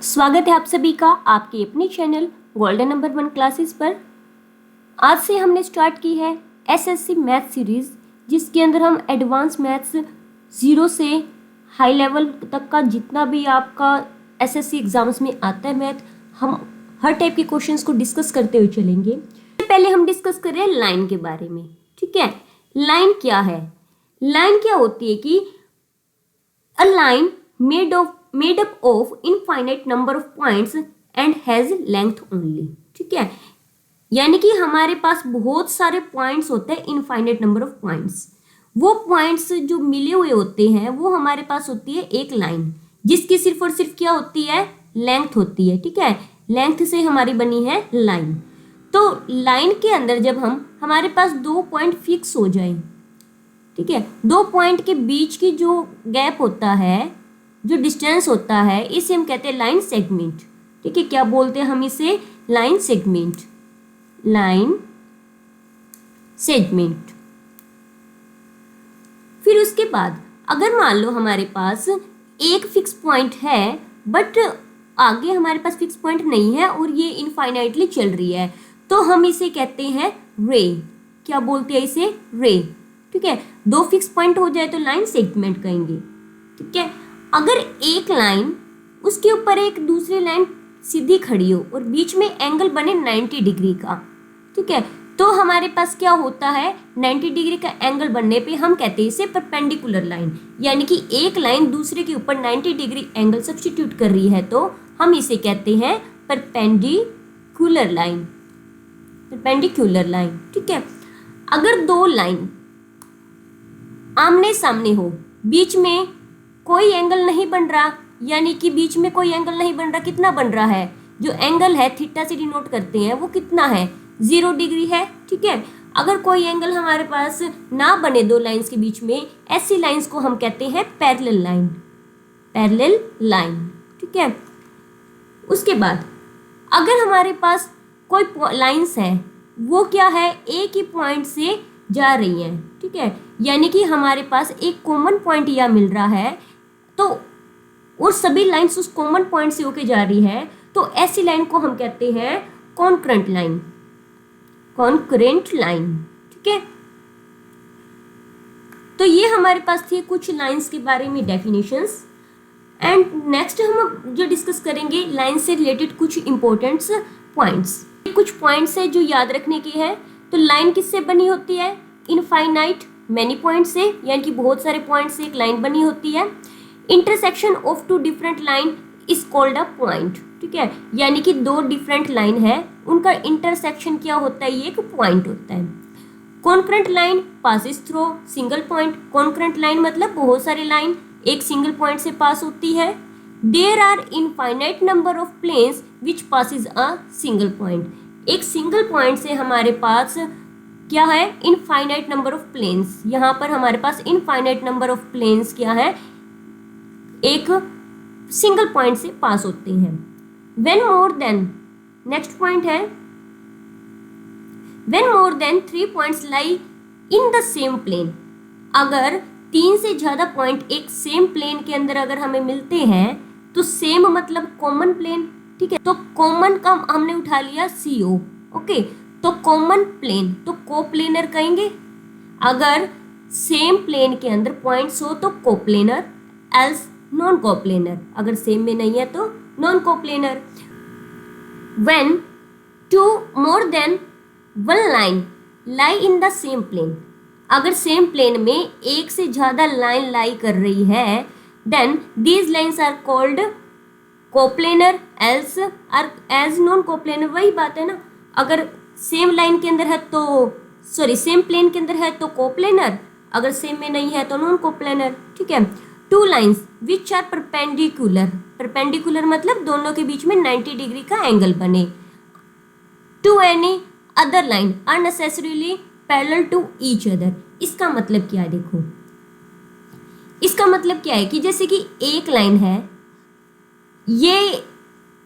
स्वागत है आप सभी का आपके अपने चैनल गोल्डन नंबर 1 क्लासेस पर। आज से हमने स्टार्ट की है एसएससी मैथ सीरीज़, जिसके अंदर हम एडवांस मैथ्स 0 से हाई लेवल तक का जितना भी आपका एसएससी एग्जाम्स में आता है मैथ, हम हर टाइप के क्वेश्चंस को डिस्कस करते हुए चलेंगे। पहले हम डिस्कस कर रहे हैं लाइन के बारे में। ठीक है, लाइन क्या है? लाइन क्या होती है कि a line made up of infinite number of points and has length only। ठीक है, यानी कि हमारे पास बहुत सारे पॉइंट्स होते हैं, इनफाइनाइट नंबर ऑफ पॉइंट्स। वो पॉइंट्स जो मिले हुए होते हैं वो हमारे पास होती है एक लाइन, जिसकी सिर्फ और सिर्फ क्या होती है? लेंथ होती है। ठीक है, लेंथ से हमारी बनी है लाइन। तो लाइन के अंदर जब हमारे पास दो पॉइंट फिक्स हो जाए, ठीक है, दो पॉइंट के बीच की जो गैप होता है, जो डिस्टेंस होता है, इसे हम कहते हैं लाइन सेगमेंट। ठीक है, क्या बोलते हैं हम इसे? Line segment. Line segment. फिर उसके बाद अगर मान लो हमारे पास एक फिक्स पॉइंट है बट आगे हमारे पास फिक्स पॉइंट नहीं है और ये इनफाइनाइटली चल रही है, तो हम इसे कहते हैं रे। क्या बोलते हैं इसे? रे। ठीक है, दो फिक्स पॉइंट हो जाए तो लाइन सेगमेंट कहेंगे। ठीक है, अगर एक लाइन उसके ऊपर एक दूसरी लाइन सीधी खड़ी हो और बीच में एंगल बने 90 डिग्री का, ठीक है, तो हमारे पास क्या होता है? 90 डिग्री का एंगल बनने पे हम कहते हैं इसे परपेंडिकुलर लाइन। यानी कि एक लाइन दूसरे के ऊपर 90 डिग्री एंगल सब्स्टिट्यूट कर रही है तो हम इसे कहते हैं परपेंडिकुलर लाइन। Perpendicular line. ठीक है, अगर दो लाइन आमने सामने हो, बीच में कोई एंगल नहीं बन रहा, यानी कि बीच में कोई एंगल नहीं बन रहा, कितना बन रहा है? जो एंगल है थीटा से डिनोट करते हैं वो कितना है? 0 डिग्री है। ठीक है, अगर कोई एंगल हमारे पास ना बने दो लाइंस के बीच में, ऐसी लाइंस को हम कहते हैं पैरेलल लाइन। Parallel line. ठीक है, उसके बाद अगर हमारे पास कोई लाइंस है, वो क्या है? एक ही पॉइंट से जा रही हैं। ठीक है, यानी कि हमारे पास एक कॉमन पॉइंट यह मिल रहा है, तो और सभी लाइंस उस कॉमन पॉइंट से होके जा रही है, तो ऐसी लाइन को हम कहते हैं कॉन्करेंट लाइन। Concurrent line. ठीक है, तो ये हमारे पास थी कुछ लाइंस के बारे में डेफिनेशंस। एंड नेक्स्ट हम जो डिस्कस करेंगे लाइन से रिलेटेड कुछ इंपॉर्टेंट पॉइंट्स। कुछ पॉइंट्स है जो याद रखने के हैं। तो लाइन किससे बनी होती है? इनफाइनाइट मैनी पॉइंट से, यानी कि बहुत सारे पॉइंट से एक लाइन बनी होती है। Intersection of two different line is called a point. ठीक है, यानी कि दो डिफरेंट लाइन है, उनका इंटरसेक्शन क्या होता है? ये एक पॉइंट होता है। Concurrent line passes through single point. Concurrent line मतलब बहुत सारी लाइन एक सिंगल पॉइंट से पास होती है। There are infinite number of planes which passes a single point. एक सिंगल पॉइंट से हमारे पास क्या है? Infinite number of planes. यहाँ पर हमारे पास इनफाइनाइट नंबर ऑफ प्लेन्स क्या है? एक सिंगल पॉइंट से पास होते हैं। When more than, next point है, when more than 3 points lie in the same plane. अगर 3 से ज्यादा पॉइंट एक सेम प्लेन के अंदर अगर हमें मिलते हैं, तो सेम मतलब कॉमन प्लेन। ठीक है, तो कॉमन का हमने उठा लिया CO। ओके, तो कॉमन प्लेन तो कोप्लेनर कहेंगे। अगर सेम प्लेन के अंदर पॉइंट्स हो तो कोप्लेनर, एल्स नॉन कोप्लेनर। अगर सेम में नहीं है तो non coplanar. When 2 more than 1 line lie in the same plane. अगर सेम प्लेन में एक से ज्यादा लाइन लाई कर रही है, then these lines are called coplanar, else are as non coplanar. वही बात है ना, अगर सेम लाइन के अंदर है तो सेम प्लेन के अंदर है तो कोप्लेनर, अगर सेम में नहीं है तो नॉन कोप्लेनर। ठीक है, 2 lines which are perpendicular. Perpendicular मतलब दोनों के बीच में 90 डिग्री का एंगल बने। To any other line are necessarily parallel to each other. इसका मतलब क्या है? देखो, इसका मतलब क्या है कि जैसे कि एक लाइन है, ये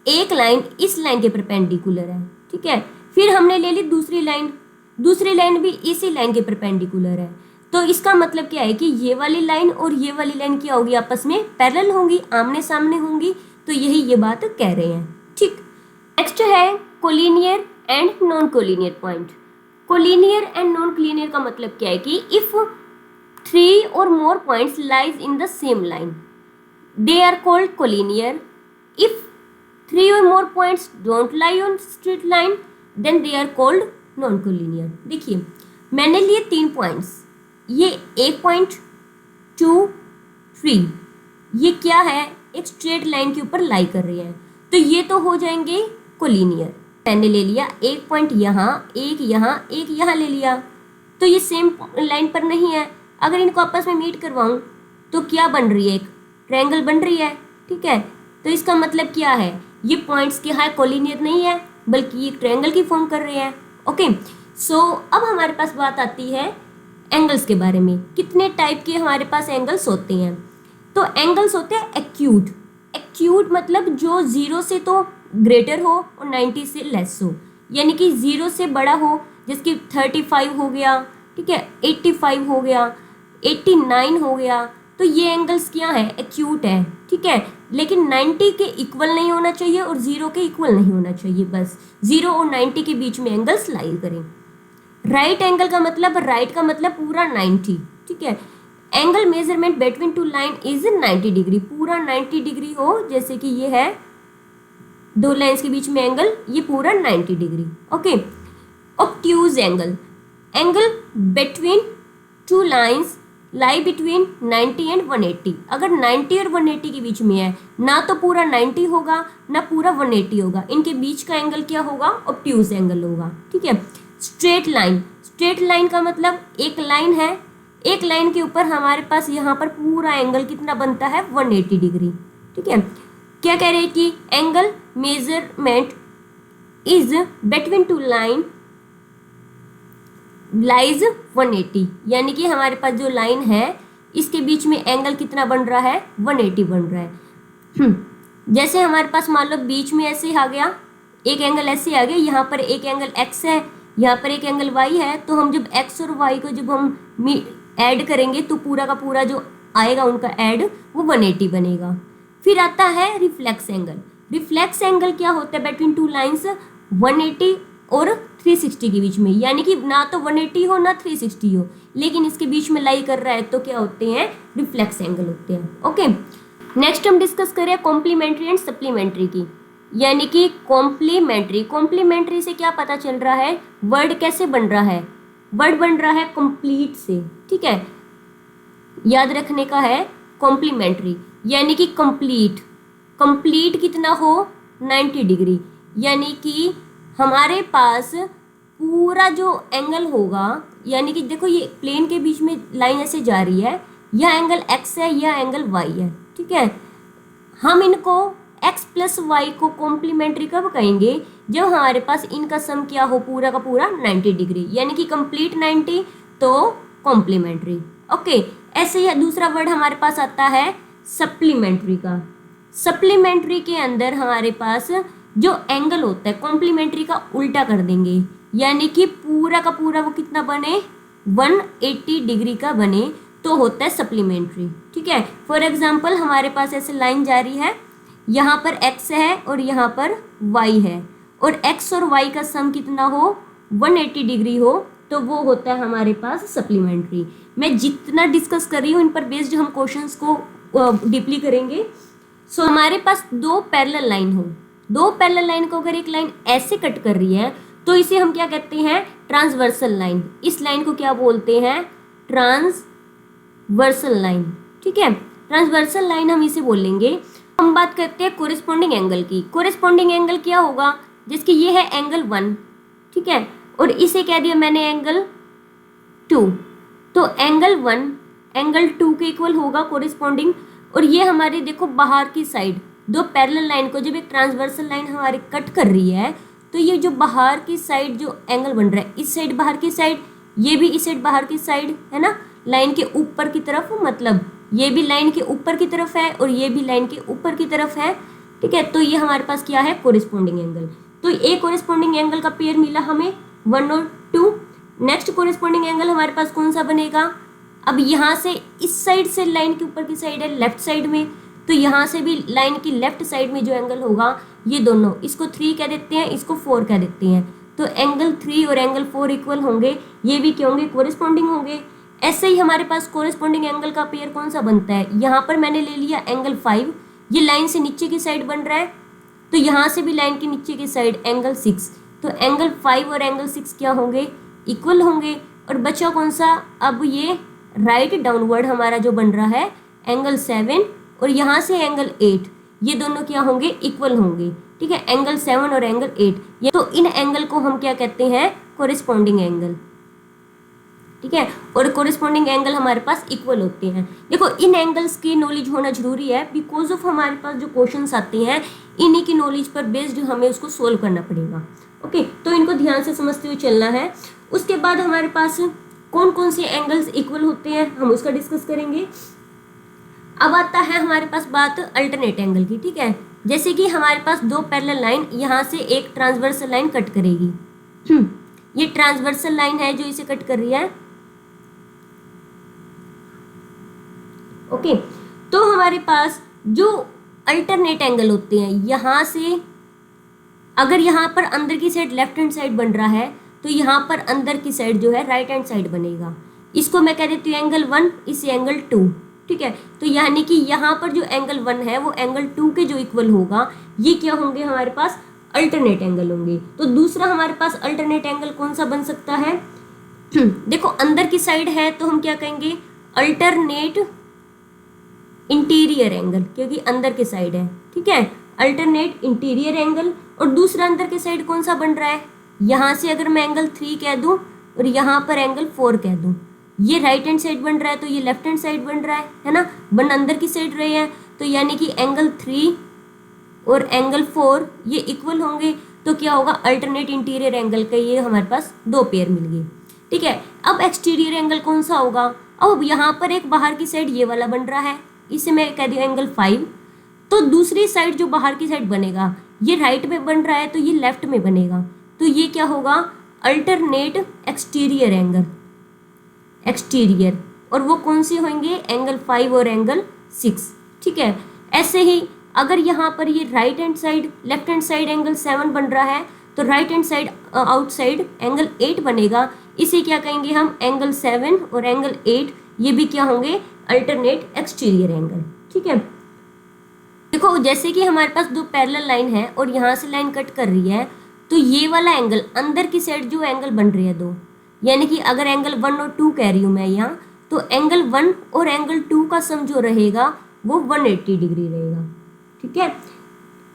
एक लाइन इस लाइन के परपेंडिकुलर है। ठीक है, फिर हमने ले ली दूसरी लाइन, दूसरी लाइन भी इसी लाइन के परपेंडिकुलर है, तो इसका मतलब क्या है कि ये वाली लाइन और ये वाली लाइन क्या होगी, आपस में पैरेलल होंगी, आमने सामने होंगी। तो यही ये बात कह रहे हैं। ठीक, नेक्स्ट है collinear and non collinear point. Collinear and non collinear का मतलब क्या है कि if 3 or more points lies in the same line, they are called collinear. If 3 or more points don't lie on straight line, then they are called non-collinear. देखिए मैंने लिए 3 points, ये 1 point 2 3, ये क्या है, एक स्ट्रेट लाइन के ऊपर लाई कर रही है, तो ये तो हो जाएंगे कोलिनियर। मैंने ले लिया 1 पॉइंट यहाँ, एक यहाँ ले लिया, तो ये सेम लाइन पर नहीं है। अगर इनको आपस में मीट करवाऊं तो क्या बन रही है, एक ट्रायंगल बन रही है। ठीक है, तो इसका मतलब क्या है, ये पॉइंट्स क्या है, कोलिनियर नहीं है, बल्कि ये ट्रायंगल की फॉर्म कर रहे हैं। ओके, सो अब हमारे पास बात आती है एंगल्स के बारे में। कितने टाइप के हमारे पास एंगल्स होते हैं, तो एंगल्स होते हैं एक्यूट। एक्यूट मतलब जो 0 से तो ग्रेटर हो और 90 से लेस हो, यानी कि 0 से बड़ा हो, जिसकी 35 हो गया, ठीक है, 85 हो गया, 89 हो गया, तो ये एंगल्स क्या है, एक्यूट है। ठीक है, लेकिन 90 के इक्वल नहीं होना चाहिए और 0 के इक्वल नहीं होना चाहिए, बस 0 और 90 के बीच में एंगल्स लाई करें। राइट एंगल का मतलब, राइट का मतलब पूरा 90। ठीक है, angle measurement between two line is 90 degree, पूरा 90 डिग्री हो, जैसे कि ये है 2 लाइन्स के बीच में एंगल, ये पूरा 90 degree. Okay, obtuse angle, angle between 2 lines lie between 90 and 180। अगर 90 और 180 के बीच में है, ना तो पूरा 90 होगा ना पूरा 180 होगा, इनके बीच का एंगल क्या होगा, ऑब्ट्यूज एंगल होगा। ठीक है, स्ट्रेट लाइन, स्ट्रेट लाइन का मतलब एक लाइन है, एक लाइन के ऊपर हमारे पास यहाँ पर पूरा एंगल कितना बनता है, 180 डिग्री। ठीक है, क्या कह रहे हैं कि angle measurement is between two line lies 180, यानी कि हमारे पास जो लाइन है इसके बीच में एंगल कितना बन रहा है, 180 बन रहा है। जैसे हमारे पास मान लो बीच में ऐसे आ गया, एक एंगल ऐसे आ गया, यहाँ पर एक एंगल x है, यहाँ पर एक एंगल y है, तो हम जब x और y को जब हम ऐड करेंगे तो पूरा का पूरा जो आएगा उनका ऐड वो 180 बनेगा। फिर आता है रिफ्लेक्स एंगल। रिफ्लेक्स एंगल क्या होता है, बिटवीन टू लाइंस 180 और 360 के बीच में, यानी कि ना तो 180 हो ना 360 हो, लेकिन इसके बीच में लाई कर रहा है, तो क्या होते हैं, रिफ्लेक्स एंगल होते हैं। ओके, नेक्स्ट हम डिस्कस करें कॉम्प्लीमेंट्री एंड सप्लीमेंट्री की, यानी कि कॉम्प्लीमेंट्री। कॉम्प्लीमेंट्री से क्या पता चल रहा है, वर्ड कैसे बन रहा है, वर्ड बन रहा है कंप्लीट से। ठीक है, याद रखने का है कॉम्प्लीमेंट्री, यानी कि कंप्लीट, कंप्लीट कितना हो, 90 डिग्री, यानी कि हमारे पास पूरा जो एंगल होगा, यानी कि देखो ये प्लेन के बीच में लाइन ऐसे जा रही है, यह एंगल x है, यह एंगल y है। ठीक है, हम इनको x प्लस वाई को कॉम्प्लीमेंट्री कब कहेंगे, जब हमारे पास इनका सम क्या हो, पूरा का पूरा 90 डिग्री, यानी कि कंप्लीट 90 तो कॉम्प्लीमेंट्री। ओके, ऐसे ही दूसरा वर्ड हमारे पास आता है सप्लीमेंट्री का। सप्लीमेंट्री के अंदर हमारे पास जो एंगल होता है कॉम्प्लीमेंट्री का उल्टा कर देंगे, यानी कि पूरा का पूरा वो कितना बने, 180 डिग्री का बने, तो होता है सप्लीमेंट्री। ठीक है, फॉर एग्जांपल हमारे पास ऐसे लाइन जा रही है, यहाँ पर x है और यहाँ पर y है, और x और y का सम कितना हो, 180 डिग्री हो, तो वो होता है हमारे पास सप्लीमेंट्री। मैं जितना डिस्कस कर रही हूँ इन पर बेस्ड हम क्वेश्चंस को डीपली करेंगे। सो हमारे पास 2 पैरेलल लाइन हो, 2 पैरेलल लाइन को अगर एक लाइन ऐसे कट कर रही है तो इसे हम क्या कहते हैं, ट्रांसवर्सल लाइन। इस लाइन को क्या बोलते हैं, ट्रांसवर्सल लाइन। ठीक है, ट्रांसवर्सल लाइन हम इसे बोलेंगे। हम बात करते हैं कोरिस्पोंडिंग एंगल की। कोरिस्पोंडिंग एंगल क्या होगा, जिसकी ये है एंगल 1, ठीक है, और इसे कह दिया मैंने एंगल 2, तो एंगल 1 एंगल 2 के इक्वल होगा कोरिस्पोंडिंग। और ये हमारे देखो बाहर की साइड 2 पैरेलल लाइन को जब एक ट्रांसवर्सल लाइन हमारी कट कर रही है, तो ये जो बाहर की साइड जो एंगल बन रहा है, इस साइड बाहर की साइड, ये भी इस साइड बाहर की साइड है ना, लाइन के ऊपर की तरफ, मतलब ये भी लाइन के ऊपर की तरफ है और ये भी लाइन के ऊपर की तरफ है। ठीक है, तो ये हमारे पास क्या है, कोरिस्पोंडिंग एंगल। तो एक कोरिस्पोंडिंग एंगल का पेयर मिला हमें 1 और 2। नेक्स्ट कोरिस्पोंडिंग एंगल हमारे पास कौन सा बनेगा, अब यहाँ से इस साइड से लाइन के ऊपर की साइड है लेफ्ट साइड में, तो यहाँ से भी लाइन की लेफ्ट साइड में जो एंगल होगा ये दोनों, इसको 3 कह देते हैं, इसको 4 कह देते हैं, तो एंगल 3 और एंगल 4 इक्वल होंगे, ये भी क्या होंगे, कोरिस्पॉन्डिंग होंगे। ऐसे ही हमारे पास कोरिस्पॉन्डिंग एंगल का पेयर कौन सा बनता है, यहाँ पर मैंने ले लिया एंगल 5, ये लाइन से नीचे की साइड बन रहा है, तो यहाँ से भी लाइन के नीचे की साइड एंगल 6, तो एंगल 5 और एंगल 6 क्या होंगे, इक्वल होंगे। और बचा कौन सा, अब ये राइट डाउनवर्ड हमारा जो बन रहा है एंगल 7 और यहाँ से एंगल 8, ये दोनों क्या होंगे, इक्वल होंगे। ठीक है, एंगल 7 और एंगल 8, ये तो इन एंगल को हम क्या कहते हैं, कोरिस्पॉन्डिंग एंगल। ठीक है, और कोरिस्पॉन्डिंग एंगल हमारे पास इक्वल होते हैं। देखो इन एंगल्स की नॉलेज होना जरूरी है, बिकॉज ऑफ हमारे पास जो क्वेश्चंस आते हैं इन्हीं की नॉलेज पर बेस्ड हमें उसको सोल्व करना पड़ेगा। ओके, तो इनको ध्यान से समझते हुए चलना है। उसके बाद हमारे पास कौन कौन से एंगल्स इक्वल होते हैं हम उसका डिस्कस करेंगे। अब आता है हमारे पास बात अल्टरनेट एंगल की। ठीक है, जैसे कि हमारे पास दो पैरेलल लाइन, यहाँ से एक ट्रांसवर्सल लाइन कट करेगी, ये ट्रांसवर्सल लाइन है जो इसे कट कर रही है। ओके, तो हमारे पास जो अल्टरनेट एंगल होते हैं, यहाँ से अगर यहाँ पर अंदर की साइड लेफ्ट हैंड साइड बन रहा है तो यहाँ पर अंदर की साइड जो है राइट हैंड साइड बनेगा, इसको मैं कह देती हूँ एंगल 1, इसे एंगल 2। ठीक है, तो यानी कि यहाँ पर जो एंगल 1 है वो एंगल 2 के जो इक्वल होगा, ये क्या होंगे, हमारे पास अल्टरनेट एंगल होंगे। तो दूसरा हमारे पास अल्टरनेट एंगल कौन सा बन सकता है, देखो अंदर की साइड है तो हम क्या कहेंगे, अल्टरनेट इंटीरियर एंगल, क्योंकि अंदर की साइड है। ठीक है, अल्टरनेट इंटीरियर एंगल। और दूसरा अंदर की साइड कौन सा बन रहा है, यहाँ से अगर मैं एंगल 3 कह दूं और यहाँ पर एंगल 4 कह दूं, ये राइट हैंड साइड बन रहा है तो ये लेफ्ट हैंड साइड बन रहा है ना, बन अंदर की साइड रहे हैं, तो यानी कि एंगल 3 और एंगल 4 ये इक्वल होंगे, तो क्या होगा, अल्टरनेट इंटीरियर एंगल का ये हमारे पास दो पेयर मिल गए। ठीक है, अब एक्सटीरियर एंगल कौन सा होगा, अब यहाँ पर एक बाहर की साइड ये वाला बन रहा है, इसे मैं कह दूँ एंगल 5, तो दूसरी साइड जो बाहर की साइड बनेगा, ये राइट में बन रहा है तो ये लेफ्ट में बनेगा, तो ये क्या होगा, अल्टरनेट एक्सटीरियर एंगल, एक्सटीरियर। और वो कौन से होंगे, एंगल 5 और एंगल 6। ठीक है, ऐसे ही अगर यहाँ पर ये right hand side left hand side angle 7 बन रहा है तो right hand side outside angle 8 बनेगा, इसे क्या कहेंगे हम, एंगल 7 और एंगल 8, ये भी क्या होंगे, अल्टरनेट एक्सटीरियर एंगल। ठीक है, देखो जैसे कि हमारे पास दो पैरेलल लाइन है और यहाँ से लाइन कट कर रही है, तो ये वाला एंगल अंदर की साइड जो एंगल बन रही है दो, यानी कि अगर एंगल 1 और 2 कह रही हूँ मैं यहाँ, तो एंगल 1 और एंगल 2 का सम जो रहेगा वो 180 डिग्री रहेगा। ठीक है,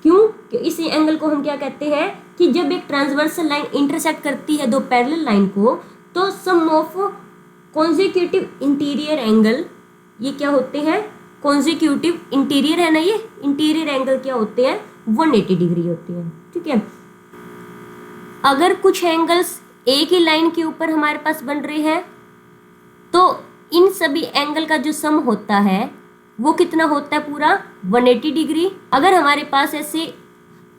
क्यों, इस एंगल को हम क्या कहते हैं कि जब एक ट्रांसवर्सल लाइन इंटरसेक्ट करती है दो पैरेलल लाइन को, तो सम ऑफ कॉन्जिक्यूटिव इंटीरियर एंगल, ये क्या होते हैं, कॉन्जिक्यूटिव इंटीरियर है ना, ये इंटीरियर एंगल क्या होते हैं, 180 डिग्री होते हैं। ठीक है, अगर कुछ एंगल्स एक ही लाइन के ऊपर हमारे पास बन रहे हैं तो इन सभी एंगल का जो सम होता है वो कितना होता है, पूरा 180 डिग्री। अगर हमारे पास ऐसे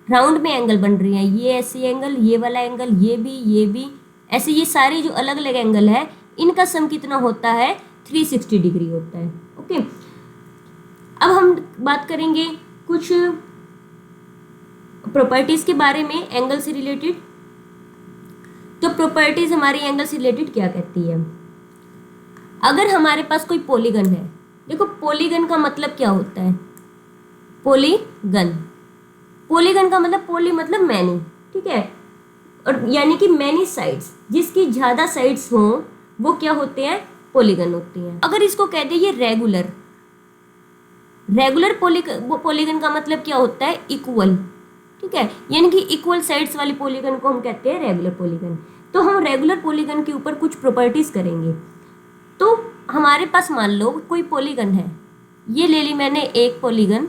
राउंड में एंगल बन रही है, ये ऐसे एंगल, ये वाला एंगल, ये भी ऐसे, ये सारे जो अलग अलग एंगल है इनका सम कितना होता है, 360 डिग्री होता है। ओके, अब हम बात करेंगे कुछ प्रॉपर्टीज के बारे में एंगल से रिलेटेड। तो प्रॉपर्टीज हमारी एंगल से रिलेटेड क्या कहती है, अगर हमारे पास कोई पॉलीगन है, देखो पॉलीगन का मतलब क्या होता है, पॉलीगन, पॉलीगन का मतलब पॉली मतलब मैनी। ठीक है, और यानी कि मैनी साइड्स, जिसकी ज्यादा साइड्स हो वो क्या होते हैं, पॉलीगन होती हैं। अगर इसको कह दे ये रेगुलर, रेगुलर पॉलीगन का मतलब क्या होता है, इक्वल। ठीक है, यानी कि इक्वल साइड्स वाली पॉलीगन को हम कहते हैं रेगुलर पॉलीगन। तो हम रेगुलर पॉलीगन के ऊपर कुछ प्रॉपर्टीज करेंगे। तो हमारे पास मान लो कोई पॉलीगन है, ये ले ली मैंने एक पॉलीगन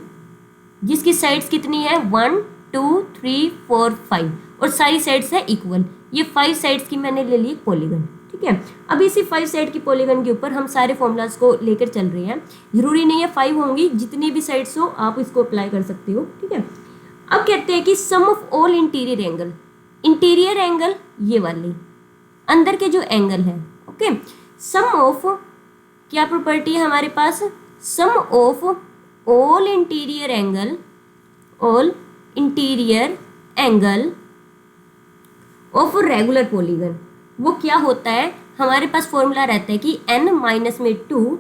जिसकी साइड्स कितनी है, 1 2 3 4 5 और सारी साइड्स है इक्वल, ये 5 साइड्स की मैंने ले ली पॉलीगन। ठीक है, अब इसी 5 साइड की पॉलीगन के ऊपर हम सारे फॉर्मूलाज को लेकर चल रहे हैं, जरूरी नहीं है 5 होंगी, जितनी भी साइड्स हो आप इसको अप्लाई कर सकते हो। ठीक है, अब कहते हैं कि sum of all interior angle, interior angle ये वाली अंदर के जो एंगल है, ओके, सम ऑफ क्या प्रॉपर्टी है हमारे पास, sum of all interior angle of regular polygon. वो क्या होता है, हमारे पास फॉर्मूला रहता है कि n माइनस में 2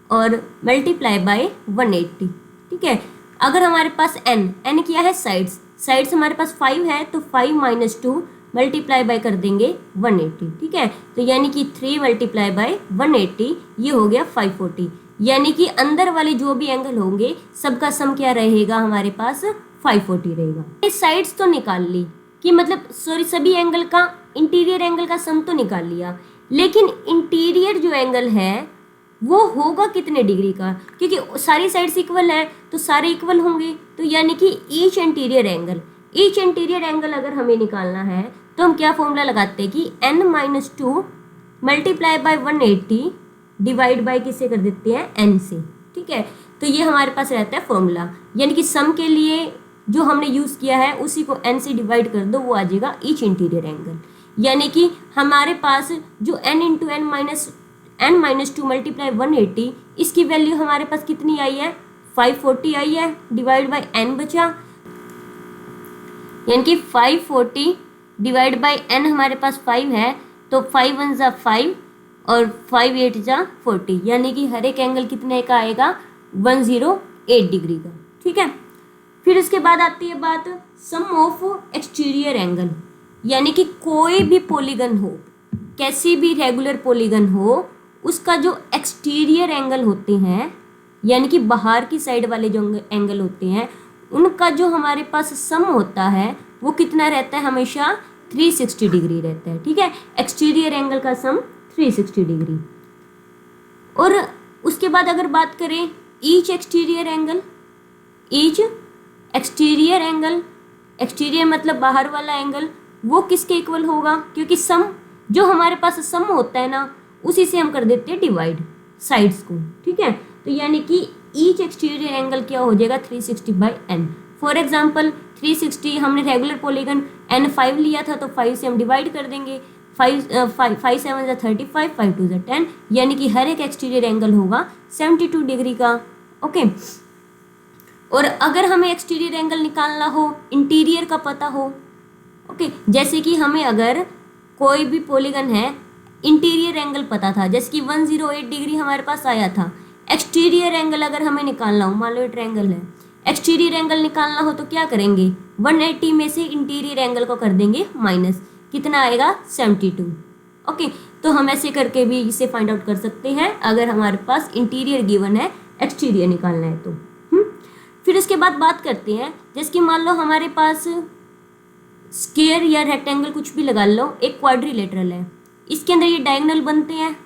और मल्टीप्लाई बाय 180। ठीक है, अगर हमारे पास n क्या है, साइड्स हमारे पास 5 है, तो 5 माइनस 2 मल्टीप्लाई बाय कर देंगे 180। ठीक है, तो यानी कि 3 मल्टीप्लाई बाय 180, ये हो गया 540। यानी कि अंदर वाले जो भी एंगल होंगे सबका सम क्या रहेगा, हमारे पास 540 रहेगा। ये साइड्स तो निकाल ली कि मतलब सभी एंगल का, इंटीरियर एंगल का सम तो निकाल लिया, लेकिन इंटीरियर जो एंगल है वो होगा कितने डिग्री का, क्योंकि सारी साइड्स इक्वल है तो सारे इक्वल होंगे। तो यानी कि ईच इंटीरियर एंगल अगर हमें निकालना है तो हम क्या फॉर्मूला लगाते हैं कि n minus 2 multiply by 180 divide by किससे कर देते हैं, n से। ठीक है, तो ये हमारे पास रहता है फॉर्मूला, यानी कि सम के लिए जो हमने यूज़ किया है उसी को n से डिवाइड कर दो, वो आ जाएगा ईच इंटीरियर एंगल। यानी कि हमारे पास जो n into n minus 2 multiply 180, इसकी वैल्यू हमारे पास कितनी आई है, 540 आई है, डिवाइड बाय n बचा, यानी कि 540 डिवाइड बाय n हमारे पास 5 है, तो 5 1 जा 5 और 5 8 जा 40, यानी कि हर एक एंगल कितने का आएगा, 108 डिग्री का। ठीक है, फिर उसके बाद आती है बात सम ऑफ एक्सटीरियर एंगल, यानी कि कोई भी पॉलीगन हो, कैसी भी रेगुलर पॉलीगन हो, उसका जो एक्सटीरियर एंगल होते हैं, यानी कि बाहर की साइड वाले जो एंगल होते हैं, उनका जो हमारे पास सम होता है वो कितना रहता है, हमेशा 360 डिग्री रहता है। ठीक है, एक्सटीरियर एंगल का सम 360 डिग्री। और उसके बाद अगर बात करें ईच एक्सटीरियर एंगल, एक्सटीरियर मतलब बाहर वाला एंगल, वो किसके इक्वल होगा, क्योंकि सम जो हमारे पास सम होता है ना, उसी से हम कर देते हैं डिवाइड साइड्स को। ठीक है, तो यानी कि ईच एक्सटीरियर एंगल क्या हो जाएगा, 360 बाई n। फॉर एग्जांपल 360 हमने रेगुलर पॉलीगन n5 लिया था, तो 5 से हम डिवाइड कर देंगे, 5 7 जा 35, 5 2 जा 10, यानी कि हर एक एक्सटीरियर एंगल होगा 72 डिग्री का। ओके, और अगर हमें एक्सटीरियर एंगल निकालना हो, इंटीरियर का पता हो, ओके, जैसे कि हमें अगर कोई भी पॉलीगन है, इंटीरियर एंगल पता था, जैसे कि 108 डिग्री हमारे पास आया था, एक्सटीरियर एंगल अगर हमें निकालना हो, मान लो ट्रायंगल है, एक्सटीरियर एंगल निकालना हो तो क्या करेंगे, 180 में से इंटीरियर एंगल को कर देंगे माइनस, कितना आएगा, 72। ओके, तो हम ऐसे करके भी इसे फाइंड आउट कर सकते हैं अगर हमारे पास इंटीरियर गिवन है, एक्सटीरियर निकालना है तो। फिर उसके बाद बात करते हैं, जैसे कि मान लो हमारे पास स्क्वायर या रेक्टेंगल कुछ भी लगा लो, एक क्वाड्रिलेटरल है, इसके अंदर ये डायगोनल बनते हैं,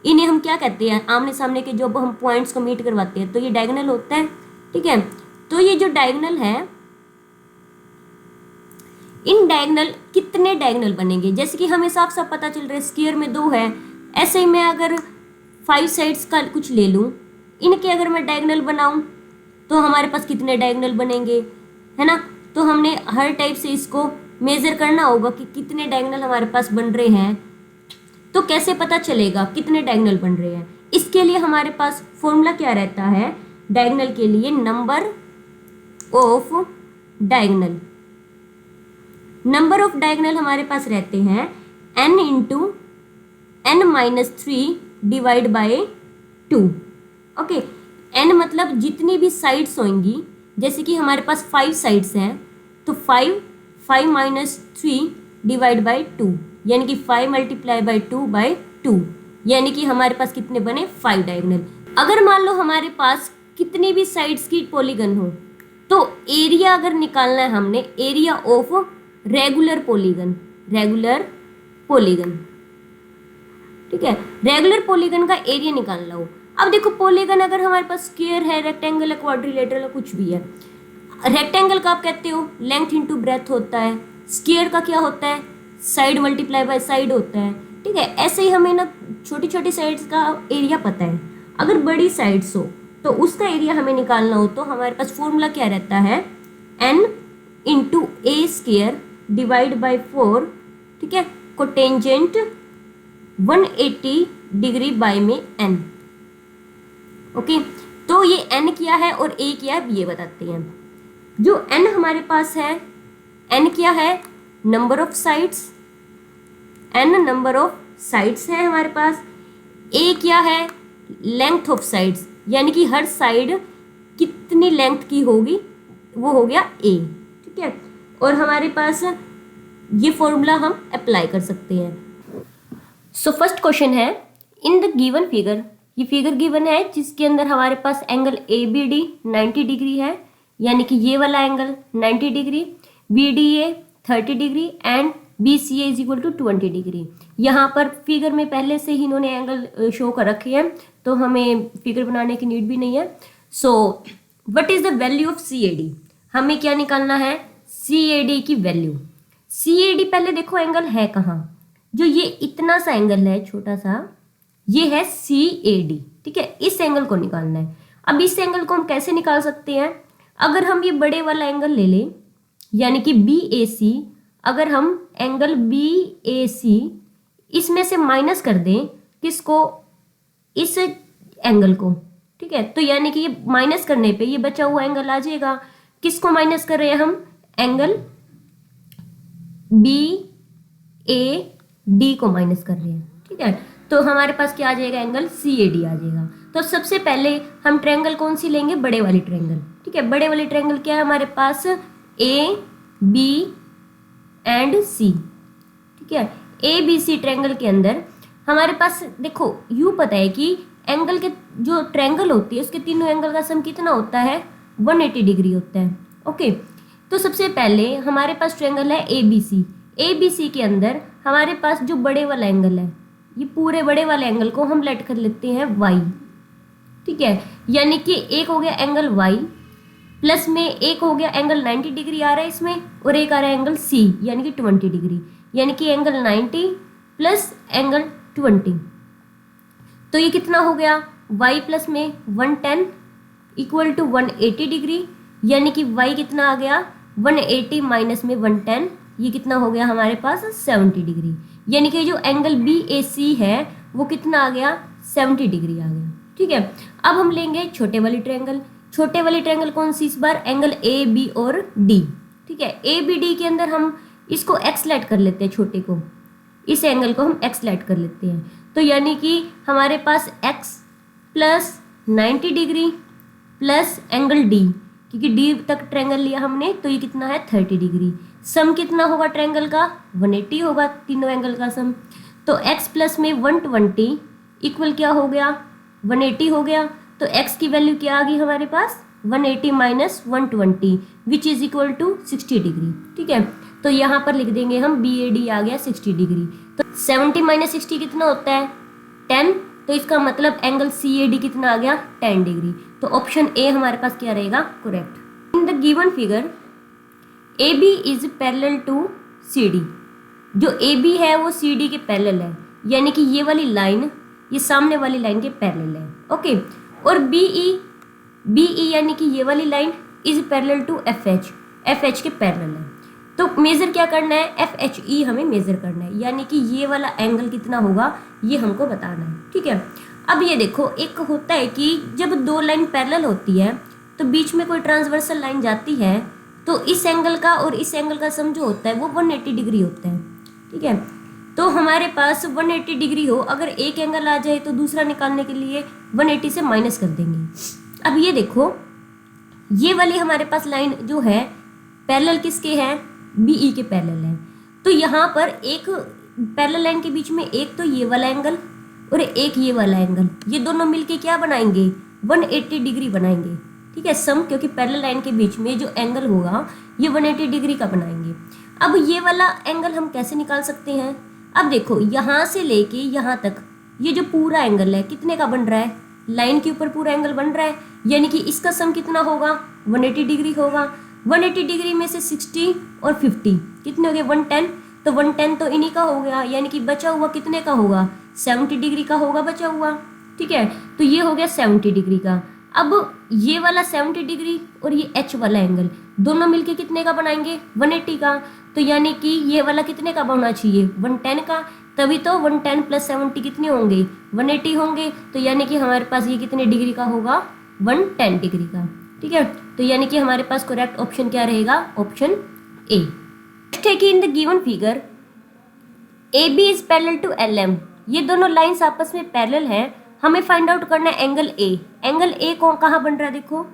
इन्हें हम क्या कहते हैं, आमने सामने के जब हम पॉइंट्स को मीट करवाते हैं तो ये डायगोनल होता है। ठीक है, तो ये जो डायगोनल है, इन डायगोनल कितने डायगोनल बनेंगे, जैसे कि हमें साफ साफ पता चल रहा है स्क्वायर में 2 है, ऐसे ही मैं अगर 5 साइड्स का कुछ ले लूँ, इनके अगर मैं डायगोनल बनाऊँ तो हमारे पास कितने डायगोनल बनेंगे, है ना। तो हमने हर टाइप से इसको मेजर करना होगा कि कितने डायगोनल हमारे पास बन रहे हैं। तो कैसे पता चलेगा कितने डायगोनल बन रहे हैं, इसके लिए हमारे पास फॉर्मूला क्या रहता है, डायगोनल के लिए नंबर ऑफ डायगोनल हमारे पास रहते हैं n into n minus 3 divide by 2। Okay, n मतलब जितनी भी साइड्स होंगी, जैसे कि हमारे पास 5 साइड्स हैं, तो 5 माइनस 3 डिवाइड बाय 2, यानी कि 5 मल्टीप्लाई बाय 2 बाय 2, यानी कि हमारे पास कितने बने, 5 डायगोनल। अगर मान लो हमारे पास कितनी भी साइड्स की पॉलीगन हो, तो एरिया अगर निकालना है हमने, एरिया ऑफ रेगुलर पॉलीगन, ठीक है, रेगुलर पॉलीगन का एरिया निकालना हो। अब देखो पॉलीगन अगर हमारे पास स्क्वायर है, रेक्टेंगल है, क्वाड्रिलेटरल है, कुछ भी है, रेक्टेंगल का आप कहते हो लेंथ इंटू ब्रेथ होता है, स्क्वायर का क्या होता है, साइड मल्टीप्लाई बाय साइड होता है। ठीक है, ऐसे ही हमें ना छोटी छोटी साइड्स का एरिया पता है, अगर बड़ी साइड्स हो तो उसका एरिया हमें निकालना हो तो हमारे पास फॉर्मूला क्या रहता है, n into A square divide by 4। ठीक है, कोटेंजेंट 180 डिग्री बाय में n, ओके, तो ये n क्या है और a क्या है ये बताते हैं। जो n हमारे पास है, n क्या है, number of sides, n number of sides है हमारे पास। a क्या है, लेंथ ऑफ साइड्स, यानी कि हर साइड कितनी लेंथ की होगी, वो हो गया a। ठीक है, और हमारे पास ये फॉर्मूला हम अप्लाई कर सकते हैं। सो फर्स्ट क्वेश्चन है, इन द गिवन फिगर, ये फिगर गिवन है जिसके अंदर हमारे पास angle A B D 90 degree है, यानी कि ये वाला angle 90 degree, B D A 30 degree and B C A is equal to 20 degree. यहाँ पर फिगर में पहले से ही इन्होंने एंगल शो कर रखे हैं, तो हमें फिगर बनाने की नीड भी नहीं है। So what is the value of C A D, हमें क्या निकालना है, सी ए डी की वैल्यू। सी ए डी पहले देखो एंगल है कहाँ, जो ये इतना सा एंगल है छोटा सा, ये है सी ए डी। ठीक है, इस एंगल को निकालना है। अब इस एंगल को हम कैसे निकाल सकते हैं, अगर हम ये बड़े वाला एंगल ले लें, यानी कि बी ए सी, अगर हम एंगल बी ए सी इसमें से माइनस कर दें किसको, इस एंगल को। ठीक है, तो यानी कि ये माइनस करने पे ये बचा हुआ एंगल आ जाएगा। किसको माइनस कर रहे हैं हम, एंगल बी ए डी को माइनस कर रहे हैं। ठीक है, तो हमारे पास क्या आ जाएगा, एंगल सी ए डी आ जाएगा। तो सबसे पहले हम ट्रायंगल कौन सी लेंगे, बड़े वाली ट्रायंगल। ठीक है, बड़े वाली ट्रायंगल क्या है हमारे पास, ए बी एंड सी। ठीक है, ए बी सी ट्रायंगल के अंदर हमारे पास देखो यूँ पता है कि एंगल के जो ट्रायंगल होती है उसके तीनों एंगल का सम कितना होता है, 180 डिग्री होता है। ओके, तो सबसे पहले हमारे पास ट्रायंगल है A B C. A B C के अंदर हमारे पास जो बड़े वाला एंगल है, ये पूरे बड़े वाले एंगल को हम लेट कर लेते हैं y। ठीक है, यानी कि एक हो गया एंगल y, प्लस में एक हो गया एंगल 90 डिग्री आ रहा है इसमें, और एक आ रहा है एंगल c यानी कि 20 डिग्री, यानी कि एंगल 90 प्लस एंगल 20। तो ये कितना हो गया, y प्लस में 110 इक्वल टू 180 डिग्री, यानी कि y कितना आ गया, 180 माइनस में 110, ये कितना हो गया हमारे पास 70 डिग्री। यानी कि जो एंगल बी ए सी है वो कितना आ गया, 70 डिग्री आ गया। ठीक है, अब हम लेंगे छोटे वाली ट्रायंगल। छोटे वाली ट्रायंगल कौन सी, इस बार एंगल ए बी और डी। ठीक है, ए बी डी के अंदर हम इसको एक्स लेट कर लेते हैं, छोटे को, इस एंगल को हम एक्स लेट कर लेते हैं। तो यानी कि हमारे पास X plus 90 degree plus angle D, क्योंकि डी तक ट्रायंगल लिया हमने, तो ये कितना है 30 डिग्री। सम कितना होगा ट्रायंगल का, 180 होगा तीनों एंगल का सम। तो x प्लस में 120 इक्वल क्या हो गया, 180 हो गया। तो x की वैल्यू क्या आ गई हमारे पास, 180 minus 120 which is equal to 60 degree. ठीक है, तो यहाँ पर लिख देंगे हम बी ए डी आ गया 60 डिग्री। तो 70 माइनस 60 कितना होता है, 10। तो इसका मतलब एंगल सी ए डी कितना आ गया, 10 डिग्री। तो ऑप्शन ए हमारे पास क्या रहेगा, correct. In the given figure A B is parallel to C D, जो ए बी है वो सी डी के पैरेलल है, यानी कि ये वाली लाइन ये सामने वाली लाइन के पैरेलल है। ओके, और बी ई यानी कि ये वाली line is parallel to F H के पैरेलल है। तो मेजर क्या करना है, एफ एच ई हमें मेजर करना है, यानी कि ये वाला एंगल कितना होगा ये हमको बताना है। ठीक है, अब ये देखो एक होता है कि जब दो लाइन पैरेलल होती है तो बीच में कोई ट्रांसवर्सल लाइन जाती है, तो इस एंगल का और इस एंगल का सम जो होता है वो 180 डिग्री होता है। ठीक है, तो हमारे पास 180 डिग्री हो, अगर एक एंगल आ जाए तो दूसरा निकालने के लिए 180 से माइनस कर देंगे। अब ये देखो ये वाली हमारे पास लाइन जो है पैरेलल किसके है, बी ई के पैरेलल है। तो यहाँ पर एक पैरेलल लाइन के बीच में एक तो ये वाला एंगल और एक ये वाला एंगल, ये दोनों मिलके क्या बनाएंगे, 180 डिग्री बनाएंगे। ठीक है, सम, क्योंकि पैरेलल लाइन के बीच में जो एंगल होगा ये 180 डिग्री का बनाएंगे। अब ये वाला एंगल हम कैसे निकाल सकते हैं, अब देखो यहाँ से लेके यहाँ तक ये जो पूरा एंगल है कितने का बन रहा है, लाइन के ऊपर पूरा एंगल बन रहा है, यानी कि इसका सम कितना होगा, 180 डिग्री होगा। 180 डिग्री में से 60 और 50 कितने हो गए, 110। तो 110 तो इन्हीं का हो गया, यानी कि बचा हुआ कितने का होगा, 70 डिग्री का होगा बचा हुआ। ठीक है, तो ये हो गया 70 डिग्री का। अब ये वाला 70 डिग्री और ये एच वाला एंगल दोनों मिलके कितने का बनाएंगे, 180 का। तो यानी कि ये वाला कितने का होना चाहिए, 110 का, तभी तो 110 प्लस 70 कितने होंगे, 180 होंगे। तो यानी कि हमारे पास ये कितने डिग्री का होगा, 110 डिग्री का। ठीक है, तो यानी कि हमारे पास करेक्ट ऑप्शन क्या रहेगा, ऑप्शन ए। नेक्स्ट है कि in the given figure A B is parallel to L M, ये दोनों लाइंस आपस में पैरेलल हैं। हमें फाइंड आउट करना है एंगल ए। एंगल ए को कहाँ बन रहा है, देखो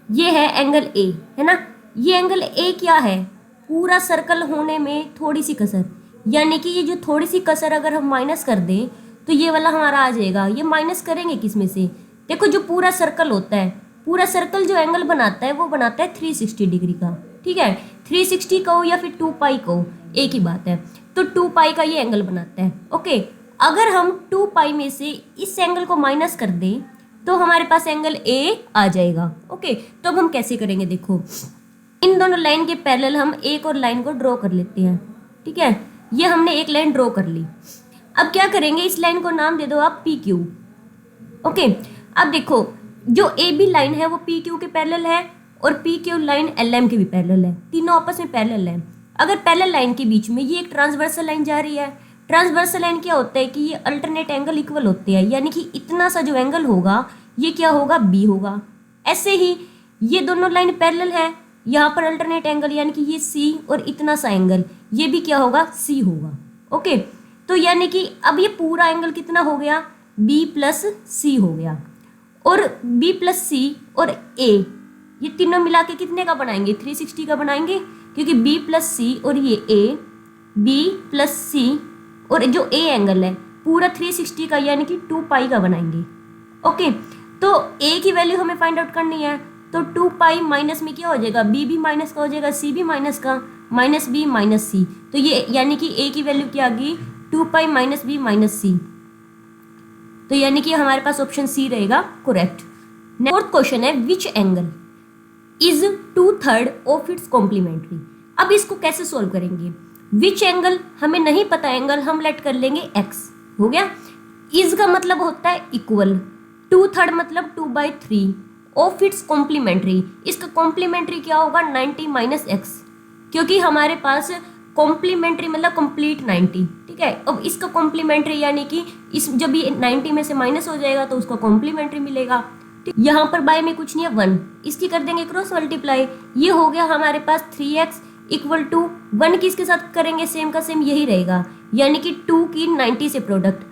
ये है एंगल ए, है ना। ये एंगल ए क्या है, पूरा सर्कल होने में थोड़ी सी कसर, यानी कि ये जो थोड़ी सी कसर अगर हम माइनस कर दें तो ये वाला हमारा आ जाएगा। ये माइनस करेंगे किस में से, देखो जो पूरा सर्कल होता है, पूरा सर्कल जो एंगल बनाता है वो बनाता है 360 डिग्री का। ठीक है, 360 कहो या फिर 2 पाई कहो, एक ही बात है। तो 2 पाई का ये एंगल बनाता है। ओके, अगर हम 2 पाई में से इस एंगल को माइनस कर दें तो हमारे पास एंगल ए आ जाएगा। ओके, तो अब हम कैसे करेंगे, देखो इन दोनों लाइन के पैरेलल हम एक और लाइन को ड्रॉ कर लेते हैं। ठीक है, ये हमने एक लाइन ड्रॉ कर ली। अब क्या करेंगे, इस लाइन को नाम दे दो आप पी क्यू। ओके, अब देखो जो ए बी लाइन है वो पी क्यू के पैरेलल है और P Q line L M के भी पैरेलल है, तीनों आपस में पैरेलल है। अगर पैरेलल लाइन के बीच में ये एक ट्रांसवर्सल लाइन जा रही है, ट्रांसवर्सल लाइन क्या होता है कि ये अल्टरनेट एंगल इक्वल होते हैं, यानी कि इतना सा जो एंगल होगा ये क्या होगा, बी होगा। ऐसे ही ये दोनों लाइन पैरेलल है, यहाँ पर अल्टरनेट एंगल यानी कि ये सी और इतना सा एंगल ये भी क्या होगा, सी होगा। ओके, तो यानी कि अब ये पूरा एंगल कितना हो गया, बी प्लस सी हो गया। और बी प्लस सी और ए ये तीनों मिला के कितने का बनाएंगे, 360 का बनाएंगे, क्योंकि बी प्लस सी और ये ए, बी प्लस सी और जो ए एंगल है पूरा 360 का यानी कि 2 पाई का बनाएंगे। ओके, तो ए की वैल्यू हमें फाइंड आउट करनी है, तो 2 पाई माइनस में क्या हो जाएगा, बी भी माइनस का हो जाएगा, सी भी माइनस का, माइनस बी माइनस सी। तो ये यानी कि ए की वैल्यू क्या आ गई, 2 पाई माइनस बी माइनस सी। तो यानी कि हमारे पास ऑप्शन सी रहेगा करेक्ट। फोर्थ क्वेश्चन है which angle is 2/3 of its complementary. अब इसको कैसे सोल्व करेंगे, विच एंगल हमें नहीं पता, एंगल हम लेट कर लेंगे एक्स, हो गया। इज का मतलब होता है इक्वल, 2/3 मतलब 2/3 ऑफ इट्स कॉम्प्लीमेंट्री। इसका कॉम्प्लीमेंट्री क्या होगा, 90 माइनस एक्स, क्योंकि हमारे पास कॉम्प्लीमेंट्री मतलब कंप्लीट 90। ठीक है, अब इसका कॉम्प्लीमेंट्री यानी कि इस जब ये 90 में से माइनस हो जाएगा तो उसका कॉम्प्लीमेंट्री मिलेगा। यहाँ पर बाय में कुछ नहीं है 1, इसकी कर देंगे क्रॉस मल्टीप्लाई, ये हो गया हमारे पास 3x इक्वल टू 1 की इसके साथ करेंगे सेम का सेम यही रहेगा, यानी कि 2 की 90 से प्रोडक्ट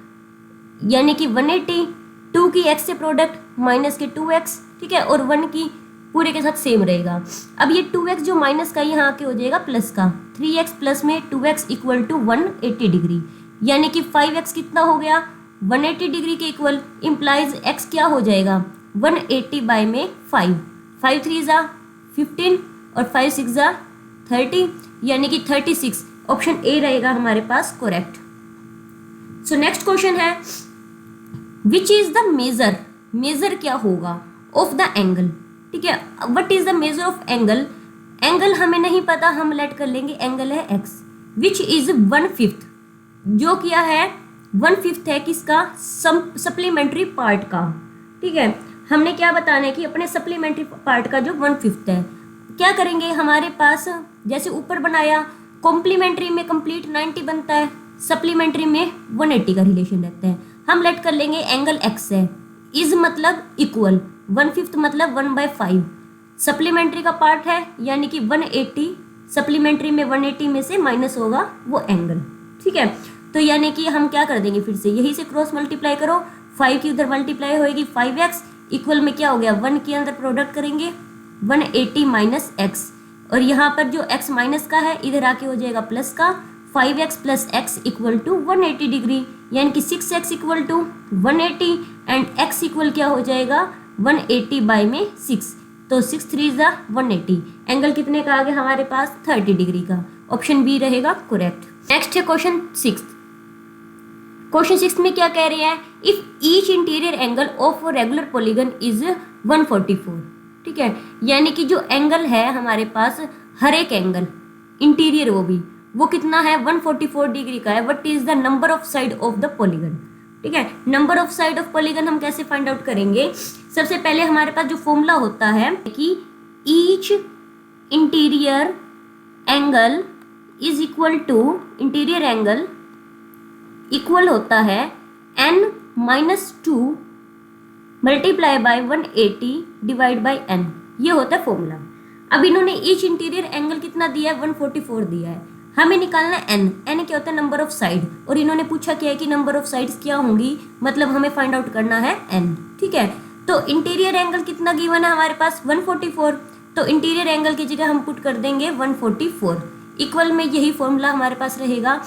यानी कि 180, 2 की x से प्रोडक्ट माइनस के 2x। ठीक है, और 1 की पूरे के साथ सेम रहेगा। अब ये 2x जो माइनस का यहाँ आके हो जाएगा प्लस का, 3x प्लस में 2x इक्वल टू 180 डिग्री, यानी कि 5x कितना हो गया, 180 डिग्री के इक्वल, इम्प्लाइज x क्या हो जाएगा, 180 बाय में 5, 5 3 जा 15 और 5 6 जा 30, यानी कि 36। ऑप्शन ए रहेगा हमारे पास करेक्ट। सो नेक्स्ट क्वेश्चन है which is the measure, measure क्या होगा ऑफ द एंगल। ठीक है, what is the measure of angle, angle हमें नहीं पता, हम लेट कर लेंगे एंगल है x, विच इज 1/5, जो क्या है 1/5 है किसका, सप्लीमेंट्री पार्ट का। ठीक है, हमने क्या बताना है कि अपने सप्लीमेंट्री पार्ट का जो 1/5 है, क्या करेंगे, हमारे पास जैसे ऊपर बनाया कॉम्प्लीमेंट्री में कंप्लीट 90 बनता है, सप्लीमेंट्री में 180 का रिलेशन रहता है। हम लेट कर लेंगे एंगल x है, इज मतलब इक्वल, 1/5 मतलब 1/5, सप्लीमेंट्री का पार्ट है यानी कि 180, सप्लीमेंट्री में 180 में से माइनस होगा वो एंगल। ठीक है, तो यानी कि हम क्या कर देंगे, फिर से यही से क्रॉस मल्टीप्लाई करो, 5 की उधर मल्टीप्लाई होएगी 5x इक्वल में क्या हो गया, 1 के अंदर प्रोडक्ट करेंगे 180 माइनस x, और यहाँ पर जो x माइनस का है इधर आके हो जाएगा प्लस का, 5x plus x equal to 180 degree, यानी कि 6x equal to 180 and x equal क्या हो जाएगा 180 बाय में 6, तो 6 3 जा 180, एंगल कितने का आ गया हमारे पास 30 डिग्री का। ऑप्शन बी रहेगा करेक्ट। नेक्स्ट है क्वेश्चन 6। क्वेश्चन 6 में क्या कह रहे हैं, if each interior angle of regular polygon is 144। ठीक है, यानी कि जो एंगल है हमारे पास हर एक एंगल इंटीरियर वो कितना है 144 डिग्री का है। What is the number of side of the polygon. ठीक है, number of side of polygon हम कैसे फाइंड आउट करेंगे, सबसे पहले हमारे पास जो फॉर्मूला होता है कि each interior angle is equal to interior angle equal होता है n-2 multiply by 180 divide by n। ये होता है फॉर्मूला। अब इन्होंने ईच इंटीरियर एंगल कितना दिया है, 144 दिया है। हमें निकालना है n। n क्या होता है, नंबर ऑफ साइड, और इन्होंने पूछा क्या है कि नंबर ऑफ साइड्स क्या होंगी, मतलब हमें फाइंड आउट करना है n। ठीक है, तो इंटीरियर एंगल कितना गिवन है हमारे पास, 144। तो इंटीरियर एंगल की जगह हम पुट कर देंगे 144। इक्वल में यही फॉर्मूला हमारे पास रहेगा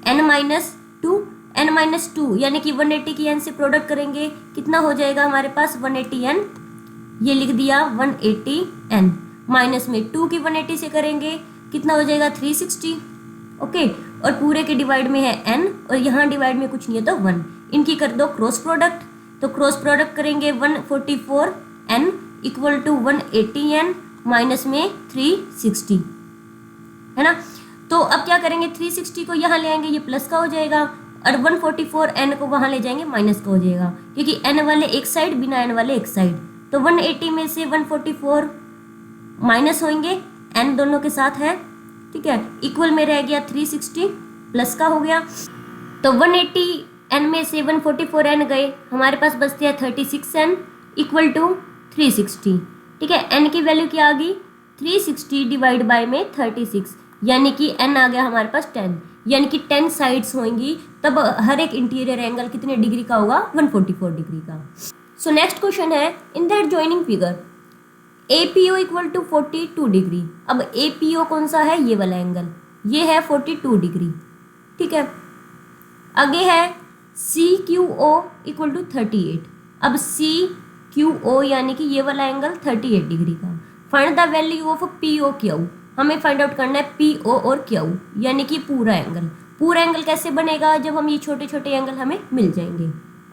n-2 यानी कि 180 की n से प्रोडक्ट करेंगे, कितना हो जाएगा हमारे पास 180n, ये लिख दिया 180n, माइनस में 2 की 180 से करेंगे, कितना हो जाएगा 360। ओके, और पूरे के डिवाइड में है n, और यहाँ डिवाइड में कुछ नहीं है तो 1। इनकी कर दो क्रॉस प्रोडक्ट, तो क्रॉस प्रोडक्ट करेंगे 144n equal to 180n minus में 360, है ना। तो अब क्या करेंगे, 360 को यहाँ ले आएंगे, ये प्लस का हो जाएगा, और 144n को वहाँ ले जाएंगे, माइनस का हो जाएगा, क्योंकि n वाले एक साइड, बिना n वाले एक साइड। तो 180 में से 144 माइनस होंगे, n दोनों के साथ है, ठीक है। इक्वल में रह गया 360, प्लस का हो गया। तो 180n में से 144n गए, हमारे पास बचते हैं 36n इक्वल टू 360। ठीक है, n की वैल्यू क्या आ गई, 360 डिवाइड बाय में 36, यानी कि n आ गया हमारे पास 10, यानी कि 10 साइड्स होंगी, तब हर एक इंटीरियर एंगल कितने डिग्री का होगा, 144 डिग्री का। सो नेक्स्ट क्वेश्चन है, in that joining figure APO equal to 42 degree. अब APO कौन सा है, ये वाला एंगल, ये है 42 डिग्री। ठीक है, आगे है CQO इक्वल टू 38। अब CQO यानी कि ये वाला एंगल 38 डिग्री का। Find the value of POQ, हमें फाइंड आउट करना है PO और Q, यानी कि पूरा एंगल। पूरा एंगल कैसे बनेगा, जब हम ये छोटे छोटे एंगल हमें मिल जाएंगे।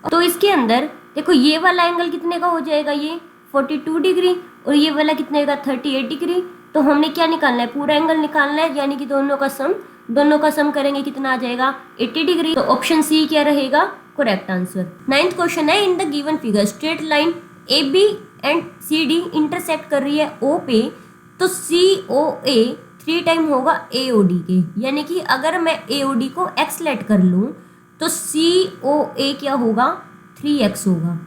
तो इसके अंदर देखो, ये वाला एंगल कितने का हो जाएगा, ये 42 डिग्री, और ये वाला कितने का, 38 डिग्री। तो हमने क्या निकालना है, पूरा एंगल निकालना है, यानी कि दोनों का सम करेंगे, कितना आ जाएगा 80 डिग्री। तो ऑप्शन सी क्या रहेगा करेक्ट आंसर। 9th क्वेश्चन है, in the given figure straight line AB and CD intersect कर रही है O पे, तो COA 3 टाइम होगा AOD के, यानी कि अगर मैं AOD को x लेट कर लूँ तो COA क्या होगा, 3x होगा।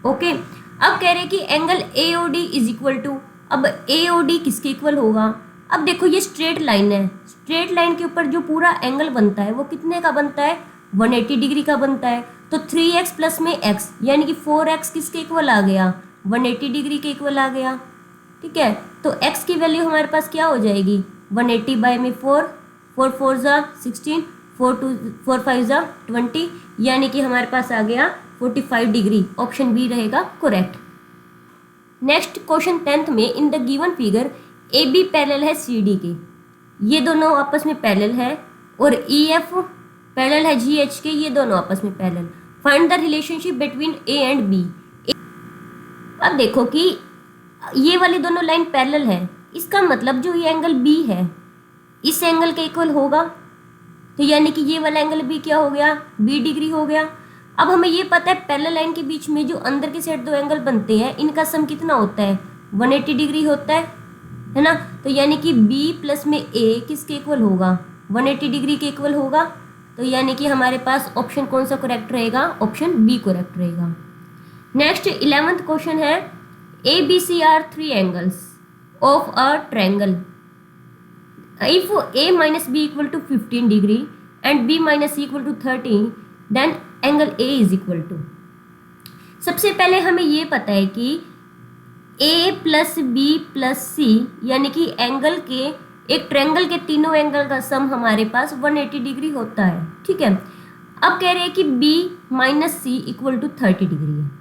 ओके, अब कह रहे कि angle AOD is equal to, अब AOD किसके इक्वल होगा। अब देखो, ये स्ट्रेट लाइन है, स्ट्रेट लाइन के ऊपर जो पूरा एंगल बनता है वो कितने का बनता है, 180 डिग्री का बनता है। तो 3x प्लस में x, यानी कि 4x किसके इक्वल आ गया, 180 डिग्री के इक्वल आ गया। ठीक है, तो x की वैल्यू हमारे पास क्या हो जाएगी, 180 बाय में 4, 4 4 जा 16, 4 5 जा 20, यानी कि हमारे पास आ गया 45 डिग्री। ऑप्शन बी रहेगा करेक्ट। नेक्स्ट क्वेश्चन 10th में, इन the given figure AB parallel है CD के, ये दोनों आपस में पैरेलल है, और EF पैरेलल है GH के, ये दोनों आपस में parallel. Find the relationship between A and B। अब देखो कि ये वाली दोनों लाइन पैरेलल है, इसका मतलब जो ये एंगल B है इस एंगल के इक्वल होगा, तो यानी कि ये वाला एंगल भी क्या हो गया, 20 डिग्री हो गया। अब हमें ये पता है पैरेलल लाइन के बीच में जो अंदर के साइड दो एंगल बनते हैं, इनका सम कितना होता है, 180 डिग्री होता है ना। तो यानी कि B प्लस में A किसके इक्वल होगा, 180 डिग्री के इक्वल होगा। तो यानी कि हमारे पास ऑप्शन कौन सा करेक्ट रहेगा, ऑप्शन बी करेक्ट रहेगा। नेक्स्ट 11th क्वेश्चन है, ABC are 3 angles of a triangle, if A minus B equal to 15 degree and B minus C equal to 30, then angle A is equal to. सबसे पहले हमें ये पता है कि A plus B plus C यानी कि एंगल के, एक ट्रायंगल के तीनों एंगल का सम हमारे पास 180 डिग्री होता है। ठीक है, अब कह रहे हैं कि B minus C equal to 30 degree है,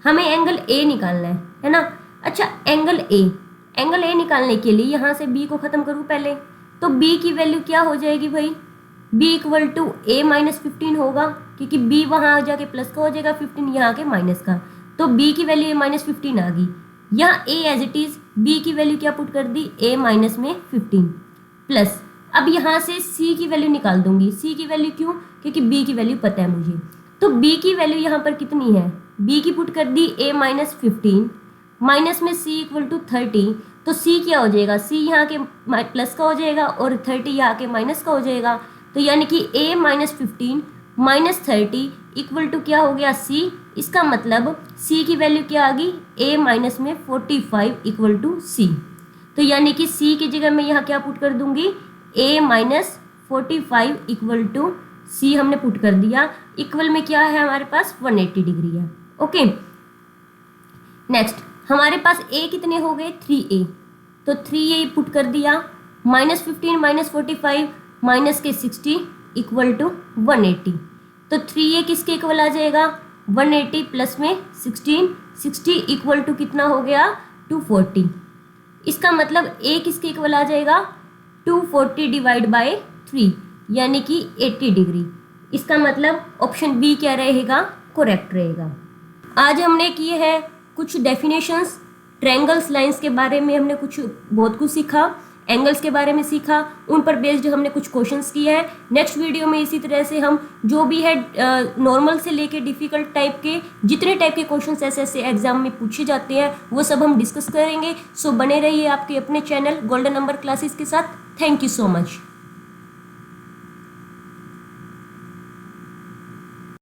हमें एंगल A निकालना है ना। अच्छा, एंगल A निकालने के लिए यहाँ से B को ख़त्म करूँ पहले, तो B की वैल्यू क्या हो जाएगी भाई, B equal to A minus 15 होगा, क्योंकि B वहाँ जाके प्लस का हो जाएगा, 15 यहाँ के माइनस का, तो B की वैल्यू A माइनस 15 आ गई। यहाँ A as it is, B की वैल्यू क्या पुट कर दी, A माइनस में 15 प्लस, अब यहाँ से C की वैल्यू निकाल दूंगी। C की वैल्यू क्यों, क्योंकि B की वैल्यू पता है मुझे, तो B की वैल्यू यहाँ पर कितनी है, B की पुट कर दी A माइनस 15 माइनस में C इक्वल टू 30, तो C क्या हो जाएगा, C यहाँ के प्लस का हो जाएगा और 30 यहाँ के माइनस का हो जाएगा। तो यानी कि a minus 15 minus 30 equal to क्या हो गया c। इसका मतलब c की वैल्यू क्या आ गई, a माइनस में 45 इक्वल टू c। तो यानी कि c की जगह मैं यहाँ क्या पुट कर दूंगी, a minus 45 equal to c हमने पुट कर दिया। इक्वल में क्या है हमारे पास 180 डिग्री है। ओके, नेक्स्ट हमारे पास a कितने हो गए 3a, तो 3a पुट कर दिया। माइनस 15 माइनस 45 माइनस के 60 इक्वल टू 180। तो 3a किसके इक्वल आ जाएगा, 180 प्लस में 16, 60 इक्वल टू कितना हो गया 240। इसका मतलब a किसके इक्वल आ जाएगा 240 डिवाइड बाय 3 यानी कि 80 डिग्री। इसका मतलब ऑप्शन बी क्या रहेगा, करेक्ट रहेगा। आज हमने किए हैं कुछ डेफिनेशंस, ट्रायंगल्स लाइंस के बारे में हमने बहुत कुछ सीखा, एंगल्स के बारे में सीखा, उन पर बेस्ड हमने कुछ क्वेश्चंस किए हैं। नेक्स्ट वीडियो में इसी तरह से हम जो भी है नॉर्मल से लेके डिफ़िकल्ट टाइप के जितने टाइप के क्वेश्चंस ऐसे एग्जाम में पूछे जाते हैं वो सब हम डिस्कस करेंगे। सो बने रहिए आपके अपने चैनल गोल्डन नंबर क्लासेस के साथ। Thank you so much.